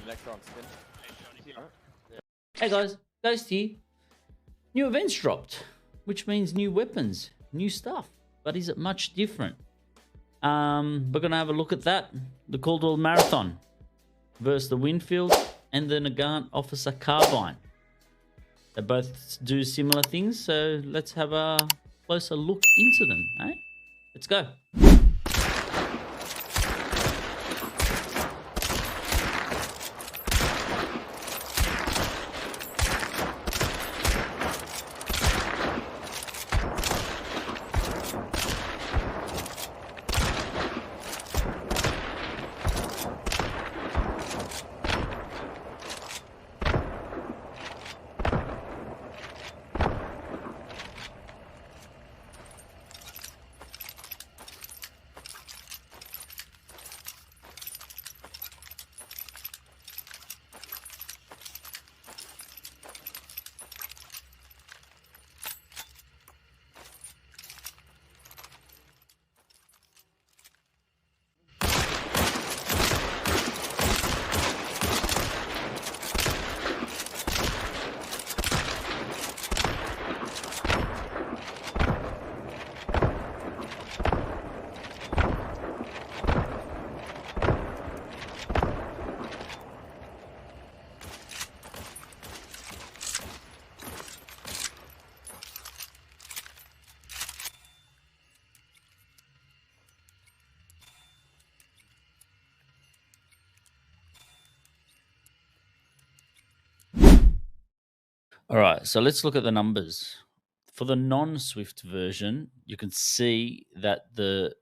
Next round spin. Hey guys, Ghost here. New events dropped, which means new weapons, new stuff. But is it much different? We're gonna have a look at that. The Caldwell Marathon versus the Winfield and the Nagant Officer Carbine. They both do similar things, so let's have a closer look into them, eh? Let's go. All right, so let's look at the numbers. For the non-Swift version, you can see that the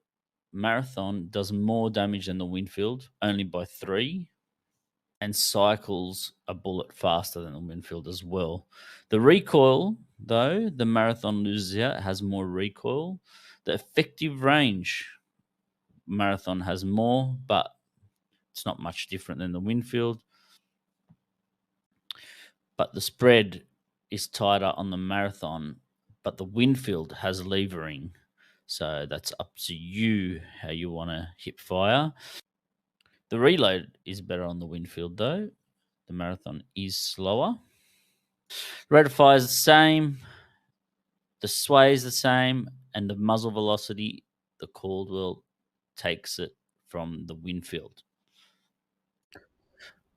Marathon does more damage than the Winfield, only by 3, and cycles a bullet faster than the Winfield as well. The recoil, though, the Marathon loses out, has more recoil. The effective range, Marathon has more, but it's not much different than the Winfield. But the spread is tighter on the Marathon, but the Winfield has levering. So that's up to you how you want to hip fire. The reload is better on the Winfield though. The Marathon is slower. Rate of fire is the same. The sway is the same. And the muzzle velocity, the Caldwell takes it from the Winfield.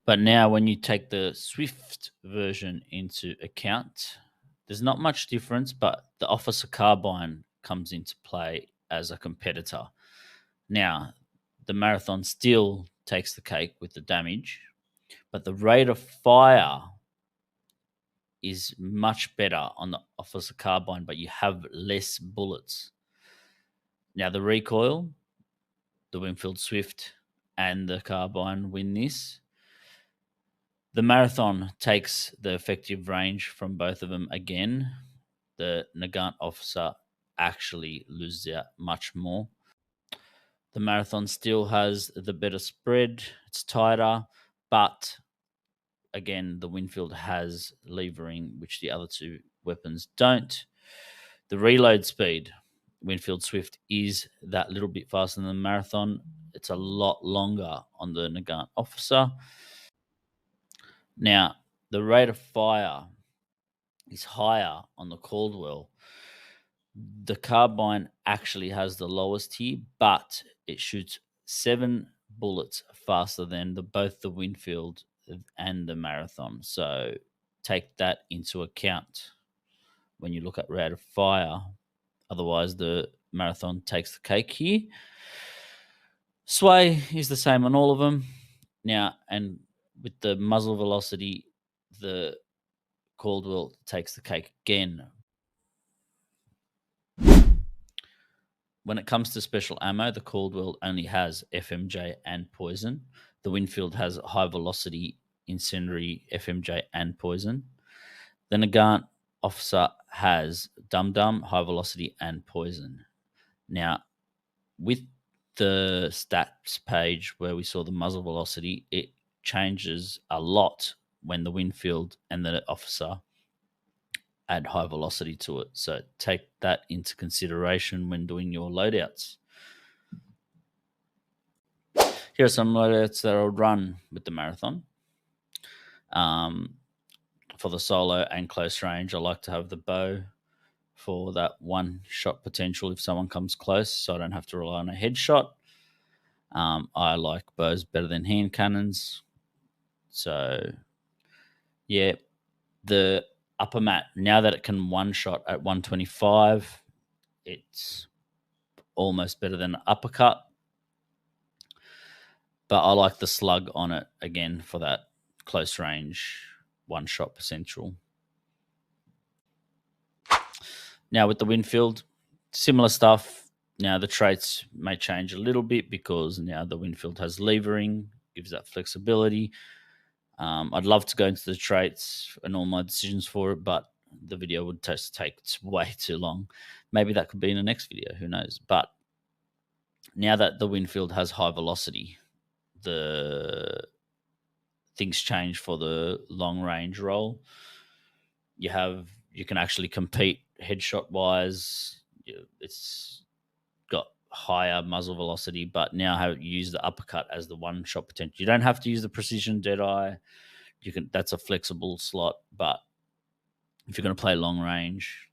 But now when you take the Swift version into account, there's not much difference, but the Officer Carbine comes into play as a competitor. Now, the Marathon still takes the cake with the damage, but the rate of fire is much better on the Officer Carbine, but you have less bullets. Now, the recoil, the Winfield Swift and the Carbine win this. The Marathon takes the effective range from both of them again. The Nagant Officer actually loses out much more. The Marathon still has the better spread. It's tighter, but again, the Winfield has levering, which the other two weapons don't. The reload speed, Winfield Swift is that little bit faster than the Marathon. It's a lot longer on the Nagant Officer. Now, the rate of fire is higher on the Caldwell. The Carbine actually has the lowest here, but it shoots 7 bullets faster than both the Winfield and the Marathon. So take that into account when you look at rate of fire. Otherwise, the Marathon takes the cake here. Sway is the same on all of them. Now, and with the muzzle velocity, the Caldwell takes the cake again. When it comes to special ammo, the Caldwell only has FMJ and poison. The Winfield has high velocity incendiary FMJ and poison. The Nagant Officer has Dum Dum, high velocity and poison. Now, with the stats page where we saw the muzzle velocity, it changes a lot when the Winfield and the Officer add high velocity to it. So take that into consideration when doing your loadouts. Here are some loadouts that I'll run with the Marathon. For the solo and close range, I like to have the bow for that one shot potential if someone comes close, so I don't have to rely on a headshot. I like bows better than hand cannons. So, yeah, the upper mat, now that it can one shot at 125, it's almost better than an uppercut. But I like the slug on it again for that close range one shot potential. Now with the Winfield, similar stuff. Now the traits may change a little bit because now the Winfield has levering, gives that flexibility. I'd love to go into the traits and all my decisions for it, but the video would just take way too long. Maybe that could be in the next video, who knows. But now that the Winfield has high velocity, the things change for the long range role. You can actually compete headshot wise. It's got higher muzzle velocity, but now you use the uppercut as the one shot potential. You don't have to use the precision deadeye. That's a flexible slot, but if you're going to play long range,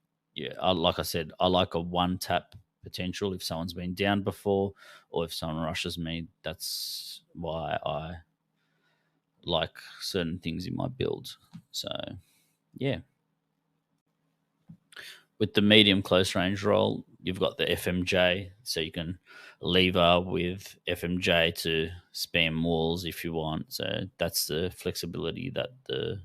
like I said, I like a one tap potential if someone's been down before or if someone rushes me. That's why I like certain things in my build. So yeah, with the medium close range roll, you've got the FMJ, so you can lever with FMJ to spam walls if you want. So that's the flexibility that the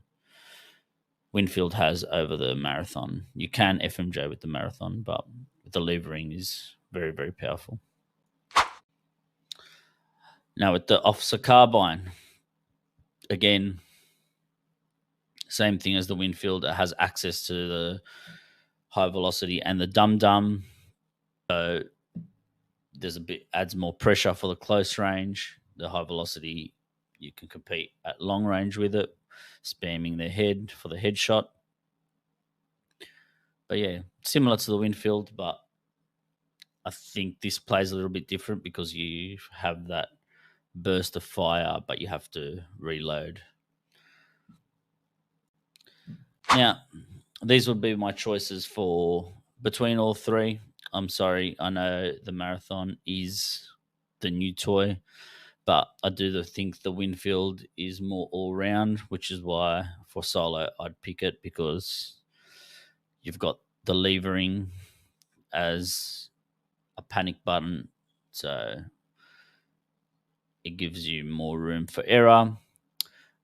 Winfield has over the Marathon. You can FMJ with the Marathon, but the levering is very, very powerful. Now with the Officer Carbine, again, same thing as the Winfield. It has access to the high velocity and the dum-dum. So adds more pressure for the close range. The high velocity, you can compete at long range with it, spamming their head for the headshot. But yeah, similar to the Winfield, but I think this plays a little bit different because you have that burst of fire, but you have to reload. Now, these would be my choices for between all three. I'm sorry, I know the Marathon is the new toy, but I do think the Winfield is more all-round, which is why for solo I'd pick it, because you've got the levering as a panic button, so it gives you more room for error.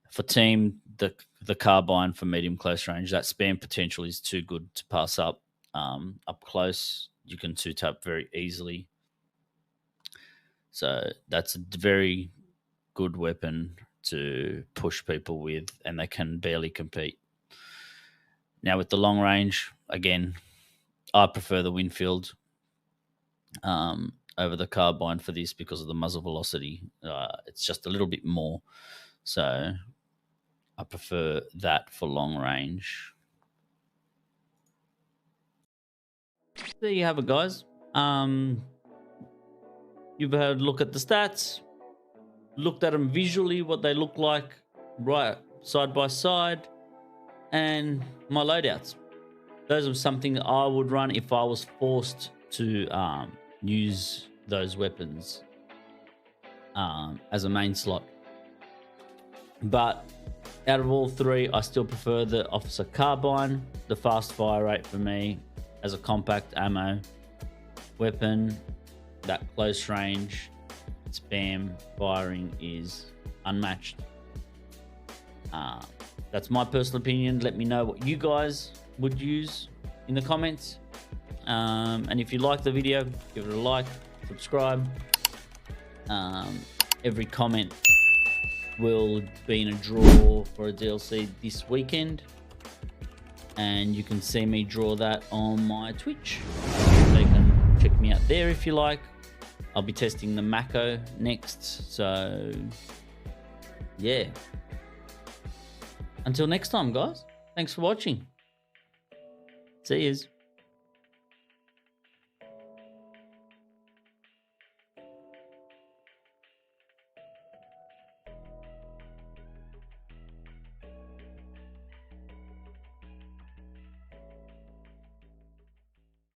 For team, the Carbine for medium close range, that spam potential is too good to pass up. Up close, you can two-tap very easily. So that's a very good weapon to push people with, and they can barely compete. Now with the long range, again, I prefer the Winfield over the Carbine for this because of the muzzle velocity. It's just a little bit more. So I prefer that for long range. There you have it, guys. You've had a look at the stats, looked at them visually, what they look like right side by side, and my loadouts. Those are something that I would run if I was forced to use those weapons as a main slot. But out of all three, I still prefer the Officer Carbine. The fast fire rate for me as a compact ammo weapon, that close range spam firing is unmatched. That's my personal opinion. Let me know what you guys would use in the comments. And if you like the video, give it a like, subscribe. Every comment will be in a draw for a DLC this weekend, and you can see me draw that on my Twitch, so you can check me out there if you like. I'll be testing the Mako next, so yeah. Until next time, guys, thanks for watching. See yous.